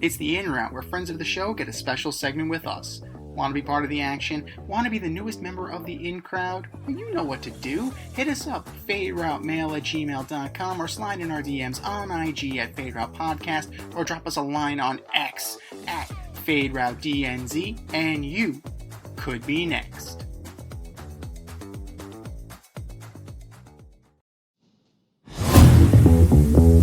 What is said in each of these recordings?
It's the In Route, where friends of the show get a special segment with us. Want to be part of the action? Want to be the newest member of the In Crowd? Well, you know what to do. Hit us up, faderoutemail@gmail.com, or slide in our DMs on IG at FadeRoutePodcast, or drop us a line on X at FadeRouteDNZ, and you could be next.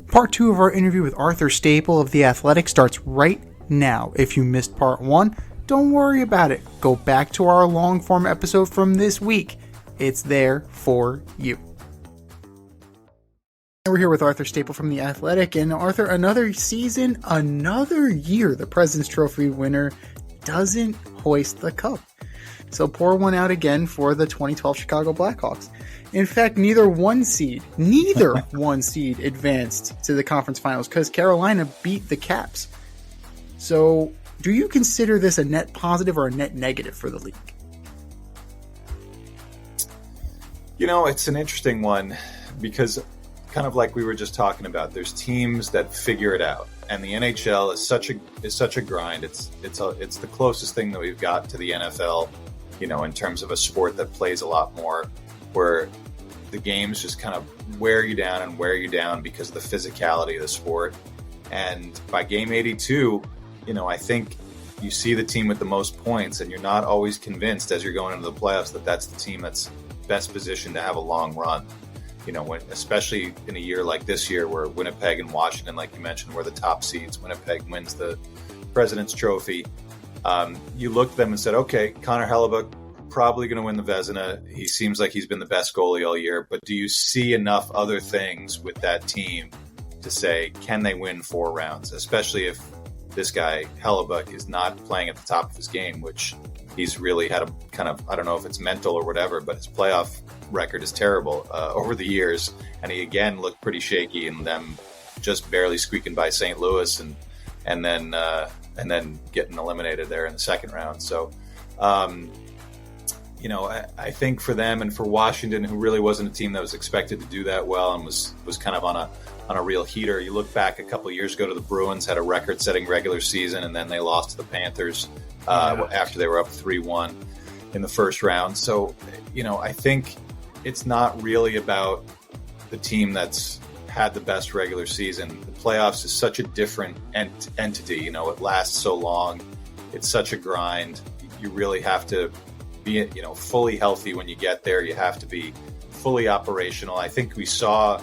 Part 2 of our interview with Arthur Staple of The Athletic starts right now. If you missed part 1, don't worry about it. Go back to our long-form episode from this week. It's there for you. We're here with Arthur Staple from The Athletic. And Arthur, another season, another year, the President's Trophy winner doesn't hoist the cup. So pour one out again for the 2012 Chicago Blackhawks. In fact, neither one seed advanced to the conference finals because Carolina beat the Caps. So do you consider this a net positive or a net negative for the league? You know, it's an interesting one because kind of like we were just talking about, there's teams that figure it out. And the NHL is such a grind. It's the closest thing that we've got to the NFL, you know, in terms of a sport that plays a lot more, where the games just kind of wear you down because of the physicality of the sport. And by game 82, you know, I think you see the team with the most points, and you're not always convinced as you're going into the playoffs that that's the team that's best positioned to have a long run. You know, especially in a year like this year where Winnipeg and Washington, like you mentioned, were the top seeds. Winnipeg wins the President's Trophy. You looked at them and said, okay, Connor Hellebuyck probably going to win the Vezina. He seems like he's been the best goalie all year. But do you see enough other things with that team to say, can they win 4 rounds? Especially if this guy, Hellebuyck, is not playing at the top of his game, which he's really had a kind of, I don't know if it's mental or whatever, but his playoff record is terrible over the years. And he, again, looked pretty shaky in them just barely squeaking by St. Louis and then getting eliminated there in the second round. So, you know, I think for them and for Washington, who really wasn't a team that was expected to do that well and was kind of on a real heater. You look back a couple of years ago to the Bruins, had a record-setting regular season, and then they lost to the Panthers after they were up 3-1 in the first round. So, you know, I think it's not really about the team that's had the best regular season. The playoffs is such a different entity. You know, it lasts so long. It's such a grind. You really have to be, you know, fully healthy when you get there. You have to be fully operational. I think we saw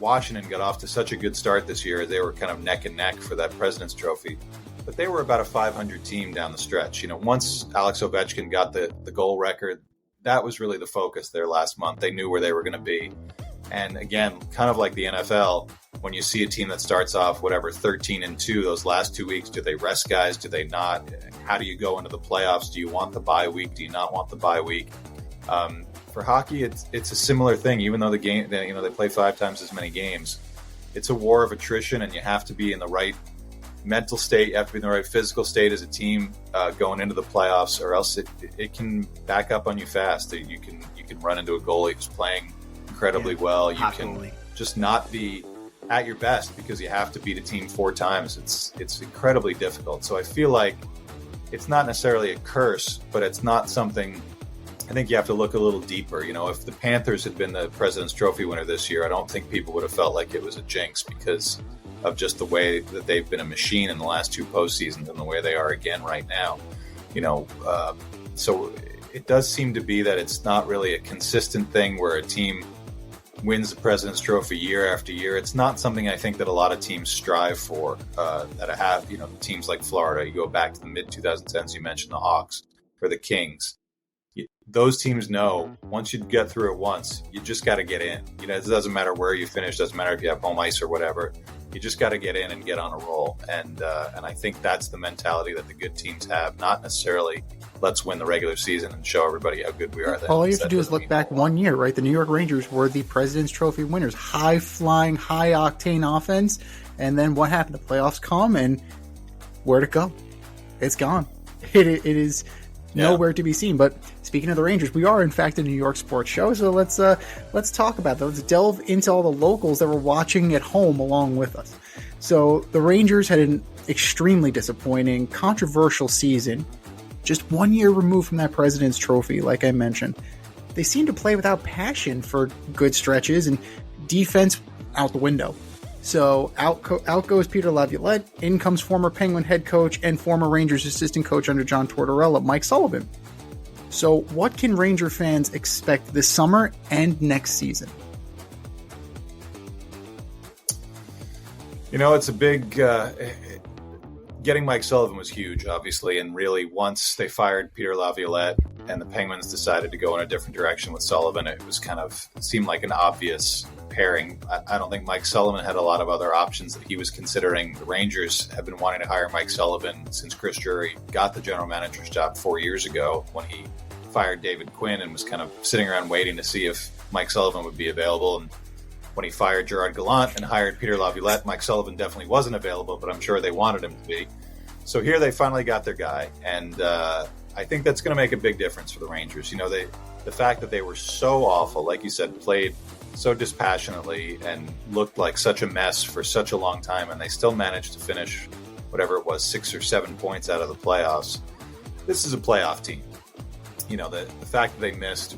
Washington got off to such a good start this year. They were kind of neck and neck for that President's Trophy, but they were about a 500 team down the stretch. You know, once Alex Ovechkin got the goal record, that was really the focus there last month. They knew where they were going to be. And again, kind of like the NFL, when you see a team that starts off, 13-2, those last 2 weeks, do they rest guys? Do they not? How do you go into the playoffs? Do you want the bye week? Do you not want the bye week? For hockey, it's a similar thing. Even though they play 5 times as many games, it's a war of attrition, and you have to be in the right mental state. You have to be in the right physical state as a team going into the playoffs, or else it can back up on you fast. You can run into a goalie who's playing incredibly well. You can just not be at your best because you have to beat a team 4 times. It's incredibly difficult. So I feel like it's not necessarily a curse, but it's not something. I think you have to look a little deeper. You know, if the Panthers had been the President's Trophy winner this year, I don't think people would have felt like it was a jinx because of just the way that they've been a machine in the last 2 postseasons and the way they are again right now. You know, so it does seem to be that it's not really a consistent thing where a team wins the President's Trophy year after year. It's not something I think that a lot of teams strive for that have, you know, teams like Florida. You go back to the mid-2010s, you mentioned the Hawks or the Kings. Those teams know once you get through it once, you just got to get in. You know, it doesn't matter where you finish, doesn't matter if you have home ice or whatever. You just got to get in and get on a roll. And I think that's the mentality that the good teams have, not necessarily let's win the regular season and show everybody how good we are. All you have to do is look back 1 year, right? The New York Rangers were the President's Trophy winners. High-flying, high-octane offense. And then what happened? The playoffs come, and where'd it go? It's gone. It is nowhere to be seen. But speaking of the Rangers, we are in fact a New York sports show, so let's talk about that. Let's delve into all the locals that were watching at home along with us. So the Rangers had a extremely disappointing, controversial season. Just 1 year removed from that President's Trophy, like I mentioned. They seem to play without passion for good stretches, and defense out the window. So out goes Peter Laviolette, in comes former Penguin head coach and former Rangers assistant coach under John Tortorella, Mike Sullivan. So what can Ranger fans expect this summer and next season? It's a big... getting Mike Sullivan was huge, obviously, and really once they fired Peter Laviolette and the Penguins decided to go in a different direction with Sullivan, it seemed like an obvious pairing. I don't think Mike Sullivan had a lot of other options that he was considering. The Rangers have been wanting to hire Mike Sullivan since Chris Drury got the general manager's job 4 years ago when he fired David Quinn and was kind of sitting around waiting to see if Mike Sullivan would be available. And when he fired Gerard Gallant and hired Peter Laviolette, Mike Sullivan definitely wasn't available, but I'm sure they wanted him to be. So here they finally got their guy, and I think that's going to make a big difference for the Rangers. The fact that they were so awful, like you said, played so dispassionately and looked like such a mess for such a long time, and they still managed to finish whatever it was, 6 or 7 points out of the playoffs. This is a playoff team. The fact that they missed,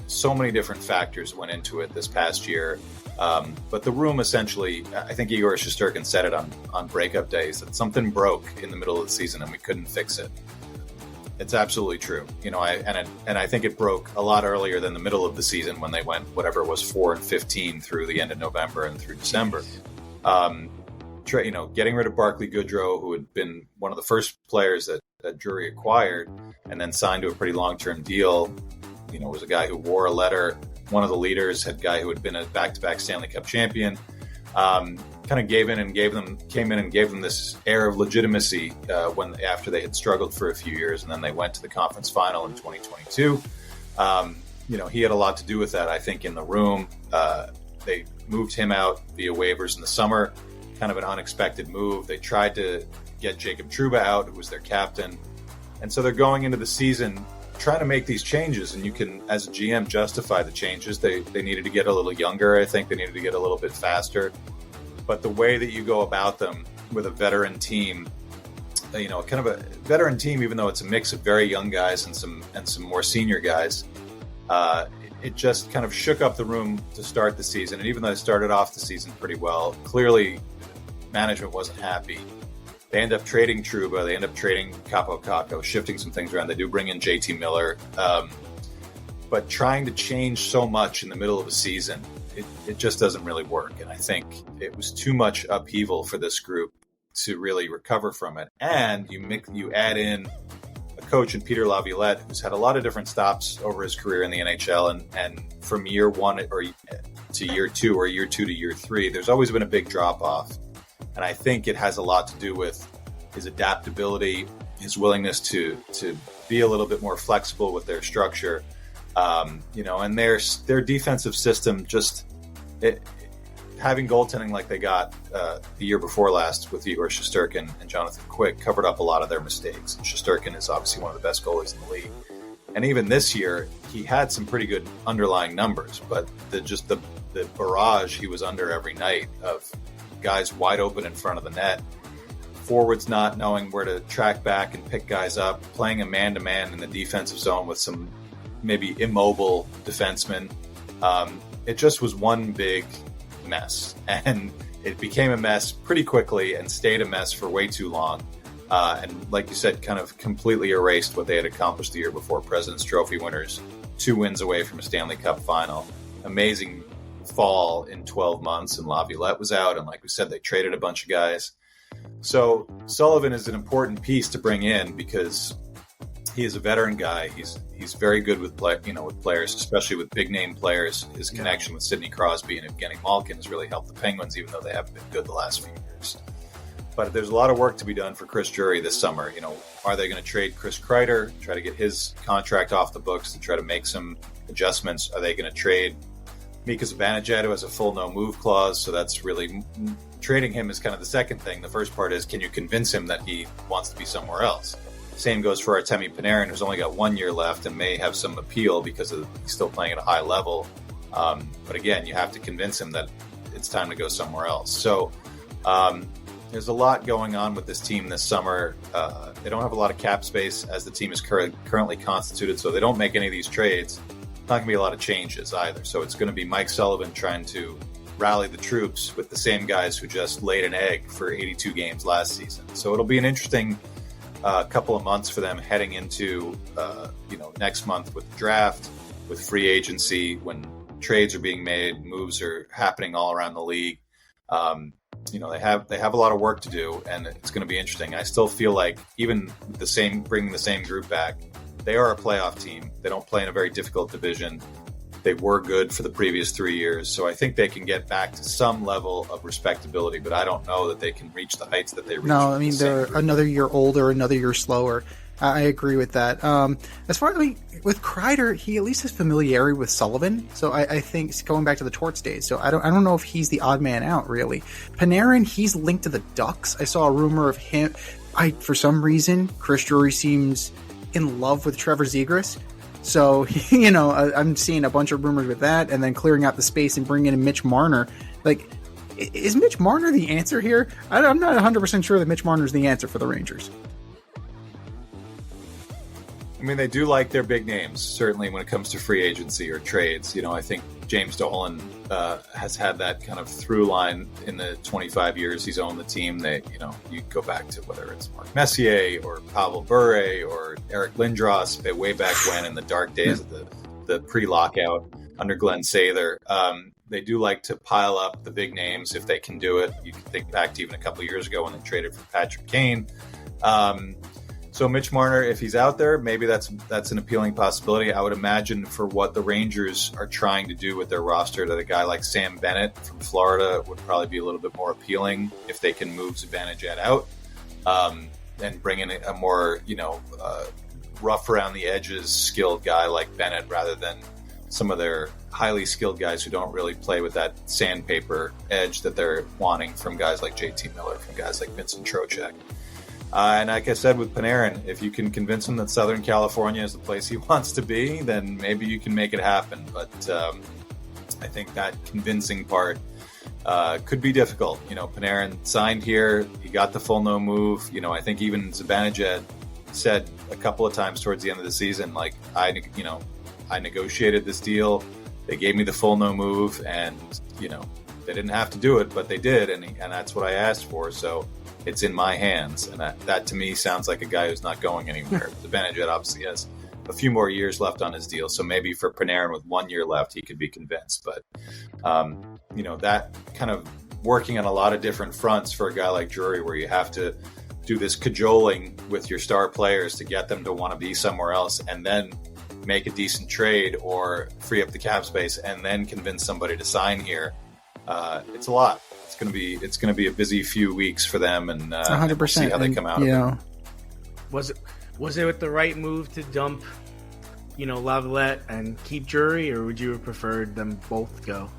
so many different factors went into it this past year. But the room essentially, I think Igor Shesterkin said it on breakup days, that something broke in the middle of the season and we couldn't fix it. It's absolutely true. I think it broke a lot earlier than the middle of the season when they went, whatever it was, 4-15 through the end of November and through December. Getting rid of Barclay Goodrow, who had been one of the first players that Drury acquired and then signed to a pretty long-term deal, was a guy who wore a letter. One of the leaders, had a guy who had been a back-to-back Stanley Cup champion, kind of came in and gave them this air of legitimacy after they had struggled for a few years, and then they went to the conference final in 2022. He had a lot to do with that, I think, in the room. They moved him out via waivers in the summer, kind of an unexpected move. They tried to get Jacob Trouba out, who was their captain, and so they're going into the season trying to make these changes, and you can, as a GM, justify the changes. They needed to get a little younger. I think they needed to get a little bit faster. But the way that you go about them with a veteran team, kind of a veteran team, even though it's a mix of very young guys and some more senior guys, it just kind of shook up the room to start the season. And even though they started off the season pretty well, clearly management wasn't happy. They end up trading Trouba. They end up trading Capo Caco, shifting some things around. They do bring in JT Miller. But trying to change so much in the middle of a season, it just doesn't really work. And I think it was too much upheaval for this group to really recover from it. And you add in a coach in Peter Laviolette, who's had a lot of different stops over his career in the NHL. And from year one to year two, or year two to year three, there's always been a big drop-off. And I think it has a lot to do with his adaptability, his willingness to be a little bit more flexible with their structure, and their defensive system. Having goaltending like they got the year before last with Igor Shesterkin and Jonathan Quick covered up a lot of their mistakes. Shesterkin is obviously one of the best goalies in the league, and even this year he had some pretty good underlying numbers, but the barrage he was under every night of guys wide open in front of the net, forwards not knowing where to track back and pick guys up, playing a man-to-man in the defensive zone with some maybe immobile defensemen. It just was one big mess, and it became a mess pretty quickly and stayed a mess for way too long. And like you said, kind of completely erased what they had accomplished the year before. President's Trophy winners, 2 wins away from a Stanley Cup final. Amazing fall in 12 months, and Laviolette was out, and like we said, they traded a bunch of guys. So Sullivan is an important piece to bring in because he is a veteran guy. He's very good with players, especially with big name players. His connection with Sidney Crosby and Evgeny Malkin has really helped the Penguins, even though they haven't been good the last few years. But there's a lot of work to be done for Chris Drury this summer. Are they going to trade Chris Kreider, try to get his contract off the books, to try to make some adjustments? Are they going to trade Mika Zibanejad, who has a full no-move clause? So that's really trading him is kind of the second thing. The first part is, can you convince him that he wants to be somewhere else? Same goes for Artemi Panarin, who's only got 1 year left and may have some appeal because he's still playing at a high level. But again, you have to convince him that it's time to go somewhere else. So there's a lot going on with this team this summer. They don't have a lot of cap space as the team is currently constituted, so they don't make any of these trades. Not going to be a lot of changes either. So it's going to be Mike Sullivan trying to rally the troops with the same guys who just laid an egg for 82 games last season. So it'll be an interesting couple of months for them heading into next month with the draft, with free agency, when trades are being made, moves are happening all around the league. They have a lot of work to do, and it's going to be interesting. I still feel like even bringing the same group back, they are a playoff team. They don't play in a very difficult division. They were good for the previous 3 years, so I think they can get back to some level of respectability, but I don't know that they can reach the heights that they reached. No, I mean, they're another year older, another year slower. I agree with that. As far as with Kreider, he at least has familiarity with Sullivan, so I think going back to the Torts days. So I don't know if he's the odd man out really. Panarin, he's linked to the Ducks. I saw a rumor of him. For some reason, Chris Drury seems in love with Trevor Zegras. So I'm seeing a bunch of rumors with that, and then clearing out the space and bringing in Mitch Marner. Like, is Mitch Marner the answer here? I'm not 100% sure that Mitch Marner is the answer for the Rangers. I mean, they do like their big names, certainly when it comes to free agency or trades. I think James Dolan has had that kind of through line in the 25 years he's owned the team. You go back to whether it's Mark Messier or Pavel Bure or Eric Lindros way back when in the dark days of the pre-lockout under Glenn Sather. They do like to pile up the big names if they can do it. You can think back to even a couple of years ago when they traded for Patrick Kane. So Mitch Marner, if he's out there, maybe that's an appealing possibility. I would imagine for what the Rangers are trying to do with their roster, that a guy like Sam Bennett from Florida would probably be a little bit more appealing if they can move Zibanejad out and bring in a more rough around the edges skilled guy like Bennett rather than some of their highly skilled guys who don't really play with that sandpaper edge that they're wanting from guys like JT Miller, from guys like Vincent Trocheck. And like I said with Panarin, if you can convince him that Southern California is the place he wants to be, then maybe you can make it happen. But I think that convincing part could be difficult. Panarin signed here. He got the full no move. I think even Zibanejad said a couple of times towards the end of the season, like, I negotiated this deal. They gave me the full no move, and, they didn't have to do it, but they did. And that's what I asked for. So it's in my hands. And that to me sounds like a guy who's not going anywhere. Zibanejad obviously has a few more years left on his deal. So maybe for Panarin with 1 year left, he could be convinced. But, that kind of working on a lot of different fronts for a guy like Drury, where you have to do this cajoling with your star players to get them to want to be somewhere else, and then make a decent trade or free up the cap space and then convince somebody to sign here. It's a lot. It's going to be a busy few weeks for them, and 100%. We'll see how they come out of it. Was it the right move to dump, Lavalette and keep Drury, or would you have preferred them both go?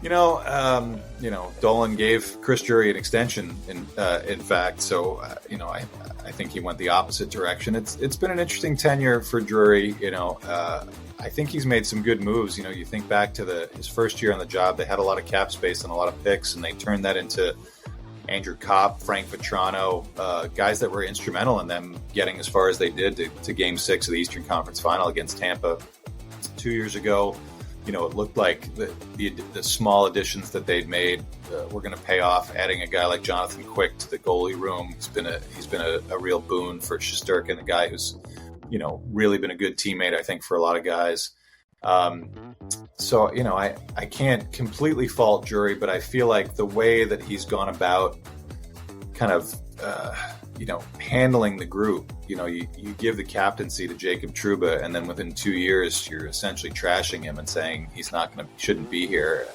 Dolan gave Chris Drury an extension, in fact. So, I think he went the opposite direction. It's been an interesting tenure for Drury. I think he's made some good moves. You think back to his first year on the job, they had a lot of cap space and a lot of picks, and they turned that into Andrew Kopp, Frank Vetrano, guys that were instrumental in them getting as far as they did to Game 6 of the Eastern Conference Final against Tampa 2 years ago. It looked like the small additions that they'd made were going to pay off. Adding a guy like Jonathan Quick to the goalie room, he's been a real boon for Shesterkin, a guy who's really been a good teammate, I think, for a lot of guys. So I can't completely fault Drury, but I feel like the way that he's gone about kind of handling the group, you give the captaincy to Jacob Trouba, and then within 2 years you're essentially trashing him and saying he's shouldn't be here.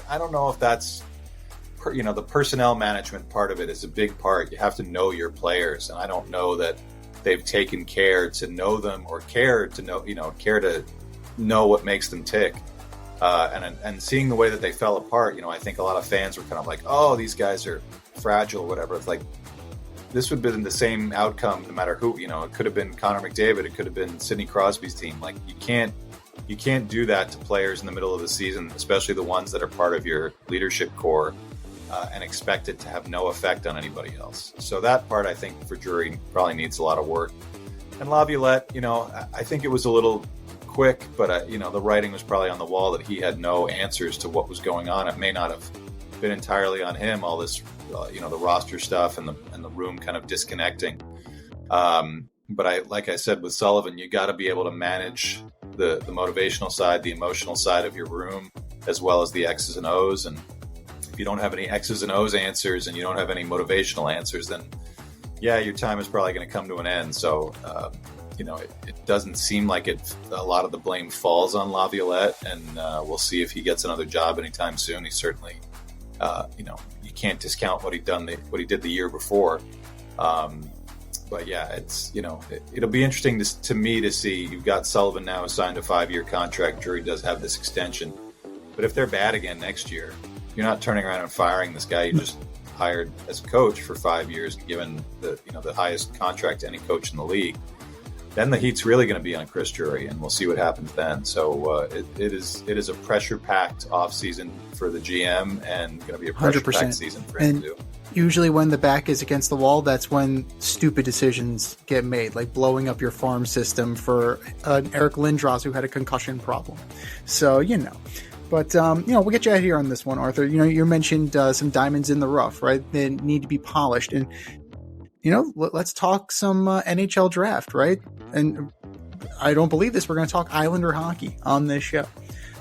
I don't know if that's, the personnel management part of it is a big part. You have to know your players, and I don't know that they've taken care to know them or care to know what makes them tick. And seeing the way that they fell apart, I think a lot of fans were kind of like, oh, these guys are fragile, whatever. It's like, this would have been the same outcome no matter who. It could have been Connor McDavid, it could have been Sidney Crosby's team. Like, you can't do that to players in the middle of the season, especially the ones that are part of your leadership core. and expect it to have no effect on anybody else. So that part, I think, for Drury probably needs a lot of work. And Laviolette, I think it was a little quick, but the writing was probably on the wall that he had no answers to what was going on. It may not have been entirely on him, all this, the roster stuff and the room kind of disconnecting. But like I said, with Sullivan, you got to be able to manage the motivational side, the emotional side of your room, as well as the X's and O's. And if you don't have any X's and O's answers and you don't have any motivational answers, then yeah, your time is probably going to come to an end. So, it doesn't seem like a lot of the blame falls on Laviolette, and we'll see if he gets another job anytime soon. He certainly, you can't discount what he did the year before. But yeah, it's, it'll be interesting to me to see. You've got Sullivan now signed a 5-year contract. Drury does have this extension. But if they're bad again next year, you're not turning around and firing this guy you just hired as a coach for 5 years, given the highest contract to any coach in the league. Then the heat's really going to be on Chris Drury, and we'll see what happens then. So it is a pressure-packed offseason for the GM, and going to be a pressure-packed season for him too. Usually when the back is against the wall, that's when stupid decisions get made, like blowing up your farm system for Eric Lindros, who had a concussion problem. So, But, we'll get you out of here on this one, Arthur. You mentioned some diamonds in the rough, right? They need to be polished. And, let's talk some NHL draft, right? And I don't believe this. We're going to talk Islander hockey on this show.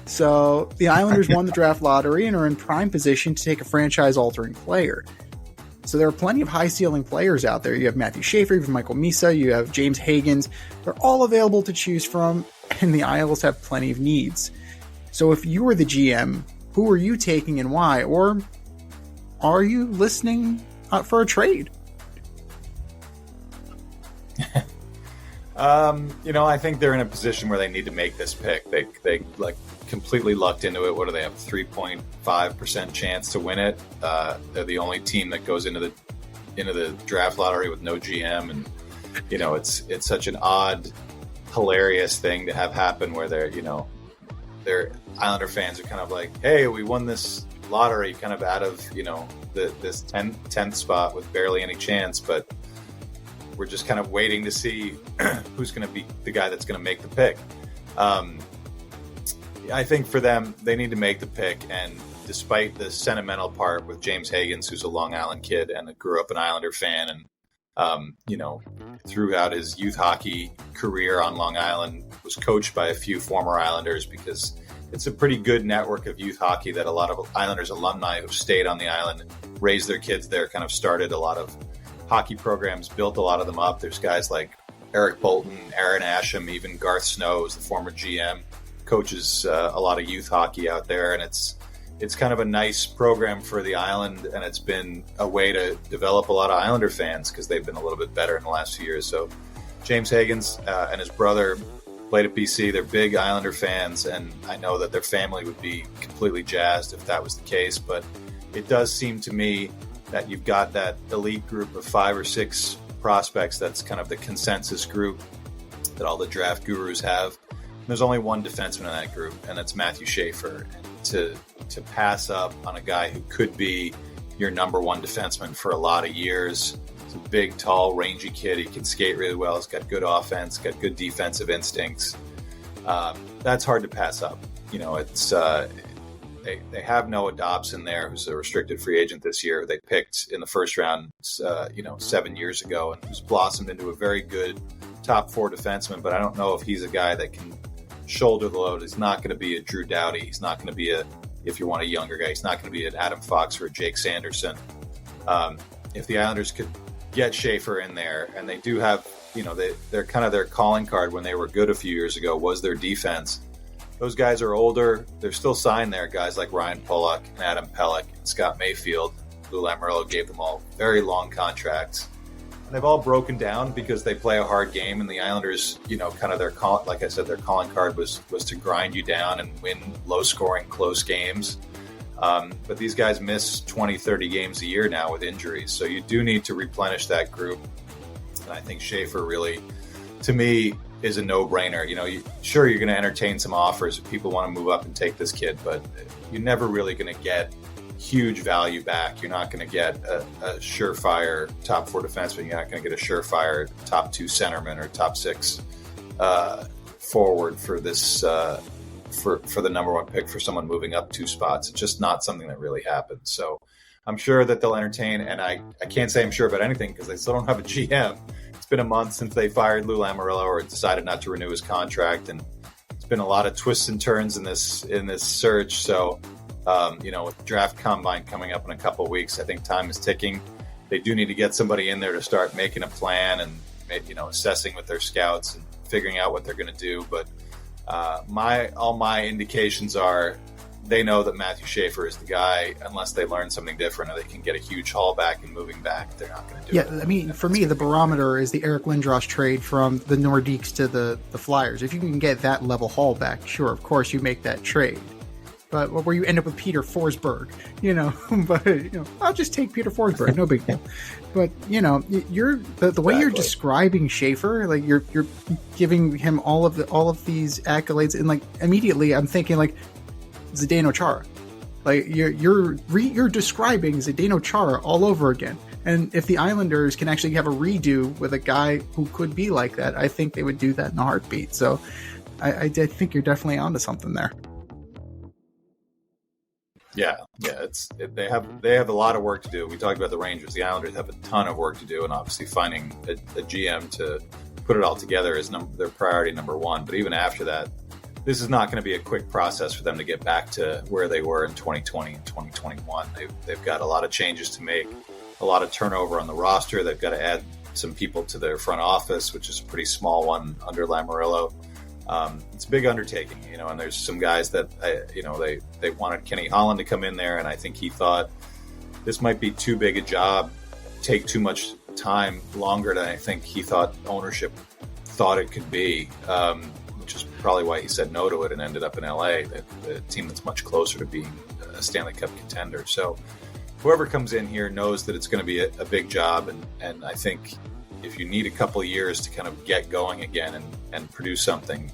So the Islanders won the draft lottery and are in prime position to take a franchise-altering player. So there are plenty of high-ceiling players out there. You have Matthew Schaefer, you have Michael Misa, you have James Higgins. They're all available to choose from, and the Isles have plenty of needs. So if you were the GM, who are you taking and why? Or are you listening for a trade? I think they're in a position where they need to make this pick. They completely lucked into it. What do they have? 3.5% chance to win it. They're the only team that goes into the draft lottery with no GM, and it's such an odd, hilarious thing to have happen where their Islander fans are kind of like, hey, we won this lottery kind of out of this 10th spot with barely any chance, but we're just kind of waiting to see who's going to be the guy that's going to make the pick. I think for them, they need to make the pick. And despite the sentimental part with James Higgins, who's a Long Island kid and grew up an Islander fan, and throughout his youth hockey career on Long Island, was coached by a few former Islanders, because it's a pretty good network of youth hockey that a lot of Islanders alumni who've stayed on the island, raised their kids there, kind of started a lot of hockey programs, built a lot of them up. There's guys like Eric Bolton, Aaron Asham, even Garth Snow is the former GM, coaches a lot of youth hockey out there. And it's kind of a nice program for the island, and it's been a way to develop a lot of Islander fans because they've been a little bit better in the last few years. So James Higgins and his brother played at BC. They're big Islander fans, and I know that their family would be completely jazzed if that was the case. But it does seem to me that you've got that elite group of 5 or 6 prospects. That's kind of the consensus group that all the draft gurus have. And there's only one defenseman in that group, and that's Matthew Schaefer. And to pass up on a guy who could be your number one defenseman for a lot of years. He's a big, tall, rangy kid. He can skate really well. He's got good offense, got good defensive instincts. That's hard to pass up. It's they have Noah Dobson there, who's a restricted free agent this year. They picked in the first round, 7 years ago, and who's blossomed into a very good top 4 defenseman. But I don't know if he's a guy that can shoulder the load. He's not going to be a Drew Doughty. He's not going to be if you want a younger guy, he's not going to be an Adam Fox or a Jake Sanderson. If the Islanders could get Schaefer in there, and they do have, they're kind of their calling card when they were good a few years ago was their defense. Those guys are older. They're still signed there. Guys like Ryan Pollock and Adam Pelech and Scott Mayfield. Lou Lamoriello gave them all very long contracts. And they've all broken down because they play a hard game. And the Islanders, kind of like I said, their calling card was to grind you down and win low-scoring, close games. But these guys miss 20, 30 games a year now with injuries. So you do need to replenish that group. And I think Schaefer really, to me, is a no-brainer. Sure, you're going to entertain some offers if people want to move up and take this kid, but you're never really going to get huge value back. You're not going to get a surefire top 4 defenseman. You're not going to get a surefire top 2 centerman or top 6 forward for this for the number 1 pick for someone moving up 2 spots. It's just not something that really happens. So I'm sure that they'll entertain, and I can't say I'm sure about anything because they still don't have a GM. It's been a month since they fired Lou Lamoriello or decided not to renew his contract, and it's been a lot of twists and turns in this search. So, with the draft combine coming up in a couple of weeks, I think time is ticking. They do need to get somebody in there to start making a plan and, assessing with their scouts and figuring out what they're going to do. But all my indications are they know that Matthew Schaefer is the guy unless they learn something different or they can get a huge haul back and moving back. They're not going to do it. Yeah, I mean, for me, the barometer is the Eric Lindros trade from the Nordiques to the Flyers. If you can get that level haul back, sure, of course, you make that trade. But where you end up with Peter Forsberg, I'll just take Peter Forsberg, no big deal. But you're the way you're describing Schaefer, like you're giving him all of these accolades, and like immediately I'm thinking like Zdeno Chara, like you're describing Zdeno Chara all over again. And if the Islanders can actually have a redo with a guy who could be like that, I think they would do that in a heartbeat. So I think you're definitely onto something there. Yeah. They have a lot of work to do. We talked about the Rangers. The Islanders have a ton of work to do, and obviously finding a GM to put it all together is their priority number 1. But even after that, this is not going to be a quick process for them to get back to where they were in 2020 and 2021. They've got a lot of changes to make, a lot of turnover on the roster. They've got to add some people to their front office, which is a pretty small one under Lamoriello. It's a big undertaking, and there's some guys that, they wanted Kenny Holland to come in there, and I think he thought this might be too big a job, take too much time, longer than I think he thought ownership thought it could be, which is probably why he said no to it and ended up in LA, the team that's much closer to being a Stanley Cup contender. So whoever comes in here knows that it's going to be a big job, and I think if you need a couple of years to kind of get going again and produce something,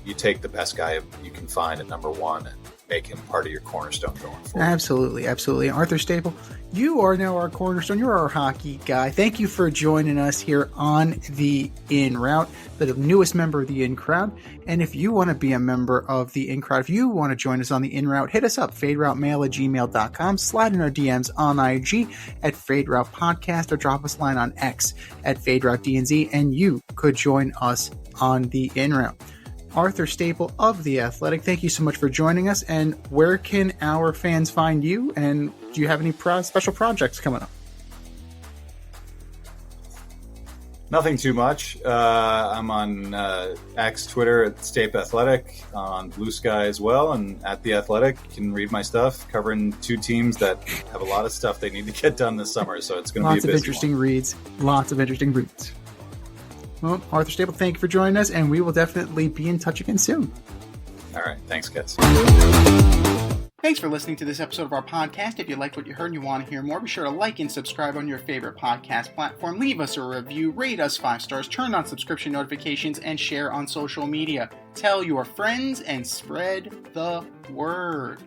you take the best guy you can find at number 1 and make him part of your cornerstone going forward. Absolutely. Arthur Staple, you are now our cornerstone. You're our hockey guy. Thank you for joining us here on the In Route, the newest member of the In Crowd. And if you want to be a member of the In Crowd, if you want to join us on the In Route, hit us up, faderoutemail@gmail.com, slide in our DMs on IG at Fade Route Podcast, or drop us a line on X at Fade Route DNZ, and you could join us on the In Route. Arthur Staple of The Athletic, thank you so much for joining us. And where can our fans find you? And do you have any special projects coming up? Nothing too much. I'm on X, Twitter at Stape Athletic, on Blue Sky as well, and at The Athletic. You can read my stuff covering 2 teams that have a lot of stuff they need to get done this summer. So it's going to be a busy Lots of interesting reads. Well, Arthur Staple, thank you for joining us, and we will definitely be in touch again soon. All right. Thanks, guys. Thanks for listening to this episode of our podcast. If you liked what you heard and you want to hear more, be sure to like and subscribe on your favorite podcast platform. Leave us a review, rate us 5 stars, turn on subscription notifications, and share on social media. Tell your friends and spread the word.